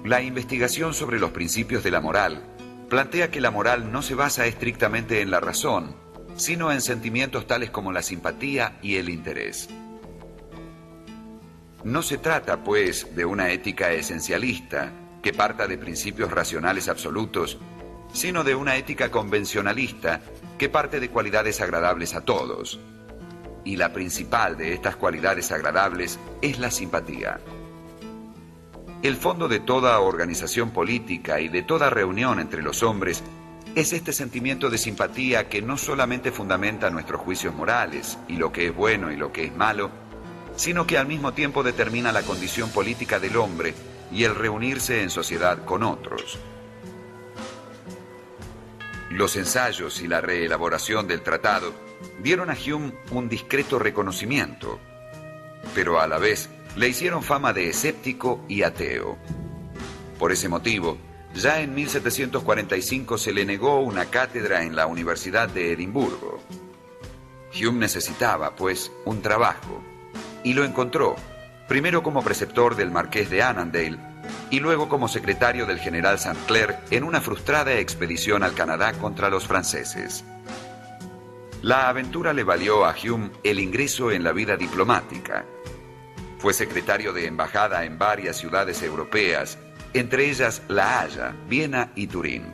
La investigación sobre los principios de la moral plantea que la moral no se basa estrictamente en la razón, sino en sentimientos tales como la simpatía y el interés. No se trata, pues, de una ética esencialista que parta de principios racionales absolutos, sino de una ética convencionalista que parte de cualidades agradables a todos. Y la principal de estas cualidades agradables es la simpatía. El fondo de toda organización política y de toda reunión entre los hombres es este sentimiento de simpatía que no solamente fundamenta nuestros juicios morales y lo que es bueno y lo que es malo, sino que al mismo tiempo determina la condición política del hombre y el reunirse en sociedad con otros. Los ensayos y la reelaboración del tratado dieron a Hume un discreto reconocimiento, pero a la vez le hicieron fama de escéptico y ateo. Por ese motivo, ya en 1745 se le negó una cátedra en la Universidad de Edimburgo. Hume necesitaba, pues, un trabajo, y lo encontró, primero como preceptor del marqués de Annandale y luego como secretario del general St. Clair en una frustrada expedición al Canadá contra los franceses. La aventura le valió a Hume el ingreso en la vida diplomática. Fue secretario de embajada en varias ciudades europeas, entre ellas La Haya, Viena y Turín.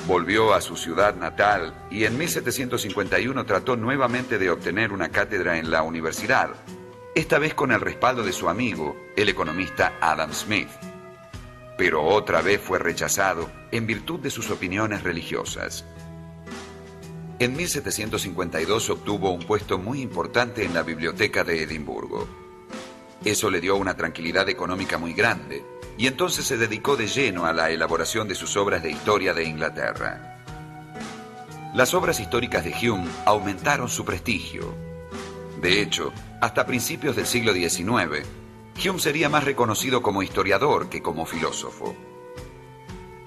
Volvió a su ciudad natal y en 1751 trató nuevamente de obtener una cátedra en la universidad, esta vez con el respaldo de su amigo, el economista Adam Smith. Pero otra vez fue rechazado en virtud de sus opiniones religiosas. En 1752 obtuvo un puesto muy importante en la biblioteca de Edimburgo. Eso le dio una tranquilidad económica muy grande, y entonces se dedicó de lleno a la elaboración de sus obras de historia de Inglaterra. Las obras históricas de Hume aumentaron su prestigio. De hecho, hasta principios del siglo XIX, Hume sería más reconocido como historiador que como filósofo.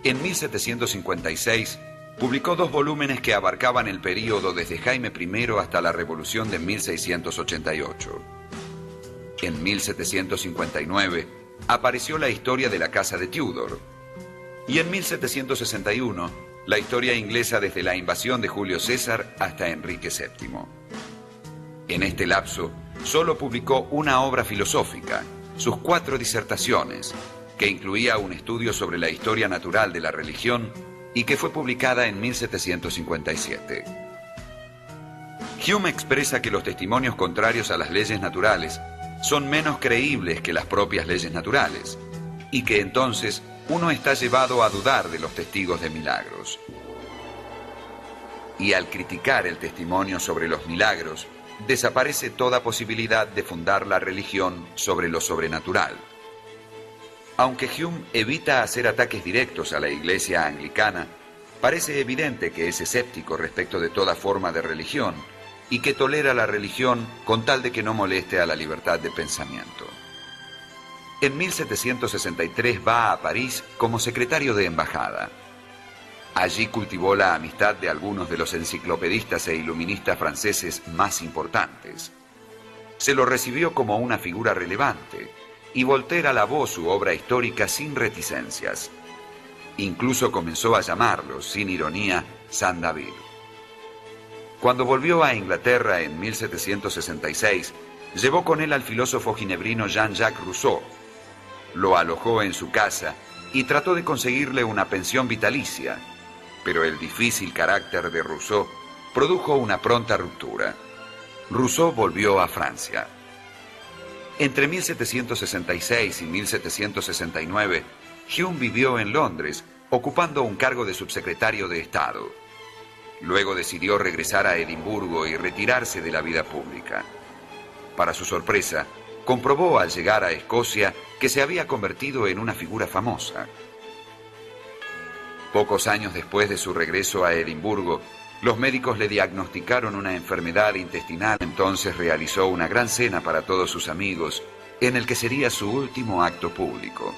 En 1756, publicó 2 volúmenes que abarcaban el período desde Jaime I hasta la Revolución de 1688. En 1759 apareció la historia de la Casa de Tudor y en 1761 la historia inglesa desde la invasión de Julio César hasta Enrique VII. En este lapso solo publicó una obra filosófica, sus 4 disertaciones, que incluía un estudio sobre la historia natural de la religión y que fue publicada en 1757. Hume expresa que los testimonios contrarios a las leyes naturales son menos creíbles que las propias leyes naturales, y que entonces uno está llevado a dudar de los testigos de milagros. Y al criticar el testimonio sobre los milagros, desaparece toda posibilidad de fundar la religión sobre lo sobrenatural. Aunque Hume evita hacer ataques directos a la Iglesia anglicana, parece evidente que es escéptico respecto de toda forma de religión, y que tolera la religión con tal de que no moleste a la libertad de pensamiento. En 1763 va a París como secretario de embajada. Allí cultivó la amistad de algunos de los enciclopedistas e iluministas franceses más importantes. Se lo recibió como una figura relevante, y Voltaire alabó su obra histórica sin reticencias. Incluso comenzó a llamarlo, sin ironía, Saint David. Cuando volvió a Inglaterra en 1766, llevó con él al filósofo ginebrino Jean-Jacques Rousseau. Lo alojó en su casa y trató de conseguirle una pensión vitalicia, pero el difícil carácter de Rousseau produjo una pronta ruptura. Rousseau volvió a Francia. Entre 1766 y 1769, Hume vivió en Londres, ocupando un cargo de subsecretario de Estado. Luego decidió regresar a Edimburgo y retirarse de la vida pública. Para su sorpresa, comprobó al llegar a Escocia que se había convertido en una figura famosa. Pocos años después de su regreso a Edimburgo, los médicos le diagnosticaron una enfermedad intestinal. Entonces realizó una gran cena para todos sus amigos, en el que sería su último acto público.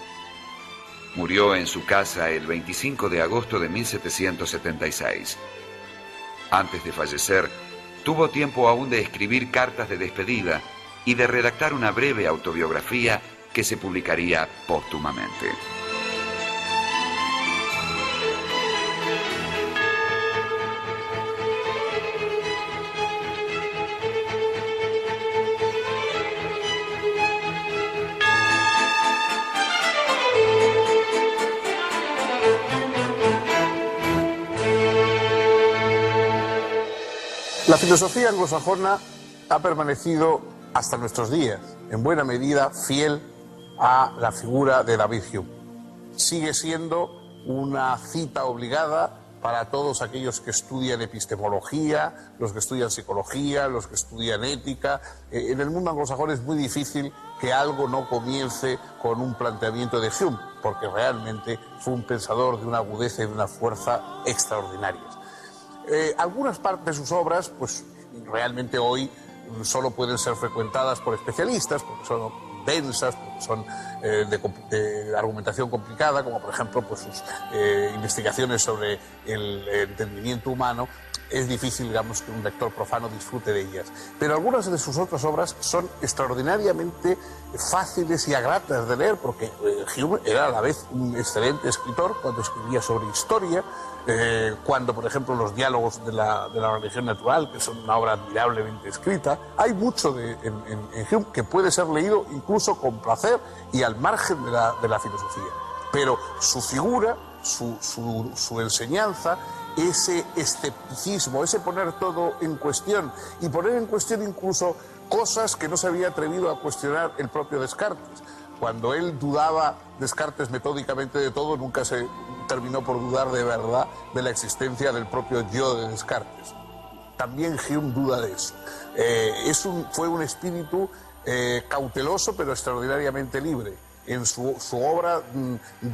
Murió en su casa el 25 de agosto de 1776. Antes de fallecer, tuvo tiempo aún de escribir cartas de despedida y de redactar una breve autobiografía que se publicaría póstumamente. filosofía anglosajona ha permanecido hasta nuestros días, en buena medida, fiel a la figura de David Hume. Sigue siendo una cita obligada para todos aquellos que estudian epistemología, los que estudian psicología, los que estudian ética. En el mundo anglosajón es muy difícil que algo no comience con un planteamiento de Hume, porque realmente fue un pensador de una agudeza y de una fuerza extraordinarias. Algunas partes de sus obras, pues realmente hoy solo pueden ser frecuentadas por especialistas, porque son densas, porque son de argumentación complicada, como por ejemplo pues sus investigaciones sobre el entendimiento humano. Es difícil, digamos, que un lector profano disfrute de ellas. Pero algunas de sus otras obras son extraordinariamente fáciles y gratas de leer, porque Hume era a la vez un excelente escritor cuando escribía sobre historia, cuando, por ejemplo, los diálogos de la religión natural, que son una obra admirablemente escrita. Hay mucho en Hume que puede ser leído incluso con placer y al margen de la filosofía. Pero su figura, su enseñanza, ese escepticismo, ese poner todo en cuestión y poner en cuestión incluso cosas que no se había atrevido a cuestionar el propio Descartes. Cuando él dudaba, Descartes, metódicamente de todo, nunca se terminó por dudar de verdad de la existencia del propio yo de Descartes. También Hume duda de eso. Fue un espíritu cauteloso pero extraordinariamente libre. En su obra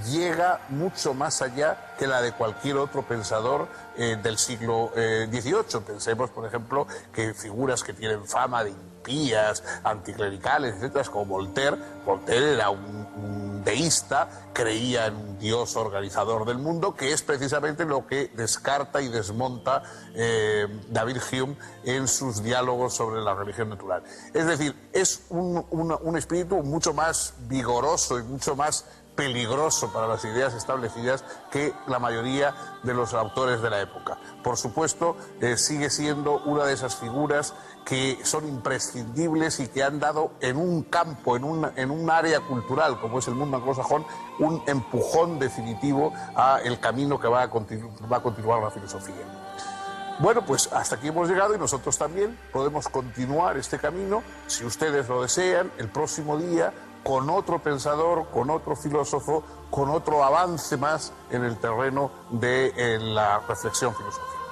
llega mucho más allá que la de cualquier otro pensador del siglo XVIII. Pensemos, por ejemplo, que figuras que tienen fama de impías, anticlericales, etcétera, como Voltaire. Voltaire era un deísta, creía en un Dios organizador del mundo, que es precisamente lo que descarta y desmonta David Hume en sus diálogos sobre la religión natural. Es decir, es un espíritu mucho más vigoroso y mucho más peligroso para las ideas establecidas que la mayoría de los autores de la época. Por supuesto, sigue siendo una de esas figuras que son imprescindibles y que han dado en un campo, en un área cultural como es el mundo anglosajón, un empujón definitivo a el camino que va a continuar la filosofía. Bueno, pues hasta aquí hemos llegado y nosotros también podemos continuar este camino, si ustedes lo desean, el próximo día, con otro pensador, con otro filósofo, con otro avance más en el terreno de la reflexión filosófica.